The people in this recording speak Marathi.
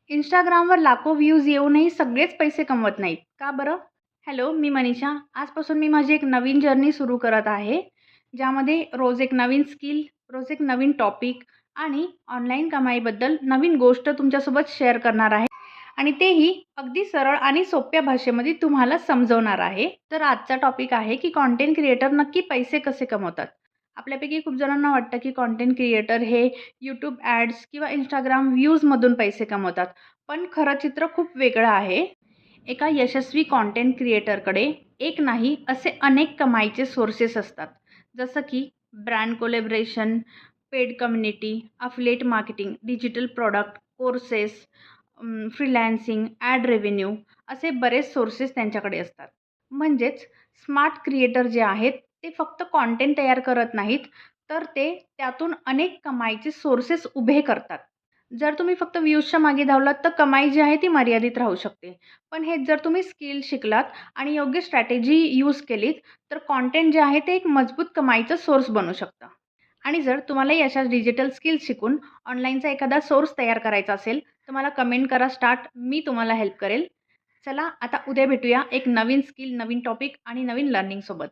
Instagramवर लाखो व्ह्यूज येऊनही सगळेच पैसे कमवत नाहीत. का बरं? हॅलो, मी मनीषा. आजपासून मी माझी एक नवीन जर्नी सुरू करत आहे. ज्यामध्ये रोज एक नवीन स्किल, रोज एक नवीन टॉपिक आणि ऑनलाईन कमाईबद्दल नवीन गोष्ट तुमच्यासोबत शेअर करणार आहे. आणि तेही अगदी सरळ आणि सोप्या भाषेमध्ये तुम्हाला समजवणार आहे. तर आजचा टॉपिक आहे की कंटेंट क्रिएटर नक्की पैसे कसे कमवतात? आपल्यापैकी खूप जणांना वाटतं की कंटेंट क्रिएटर हे यूट्यूब ॲड्स किंवा Instagram व्ह्यूजमधून पैसे कमवतात. पण खरं चित्र खूप वेगळं आहे. एका यशस्वी कंटेंट क्रिएटरकडे एक नाही असे अनेक कमाईचे सोर्सेस असतात. जसं की brand collaboration, paid community, affiliate marketing, digital product, courses, freelancing, ad revenue असे बरेच सोर्सेस त्यांच्याकडे असतात. म्हणजेच स्मार्ट क्रिएटर जे आहेत ते फक्त कंटेंट तयार करत नाहीत, तर ते त्यातून अनेक कमाईचे सोर्सेस उभे करतात. जर तुम्ही फक्त व्ह्यूजच्या मागे धावलात तर कमाई जी आहे ती मर्यादित राहू शकते. पण हेच जर तुम्ही स्किल शिकलात आणि योग्य स्ट्रॅटेजी यूज केलीत, तर कंटेंट जे आहे ते एक मजबूत कमाईचं सोर्स बनू शकतं. आणि जर तुम्हालाही अशा डिजिटल स्किल्स शिकून ऑनलाईनचा एखादा सोर्स तयार करायचा असेल, तर मला कमेंट करा स्टार्ट. मी तुम्हाला हेल्प करेल. चला आता उद्या भेटूया एक नवीन स्किल, नवीन टॉपिक आणि नवीन लर्निंगसोबत.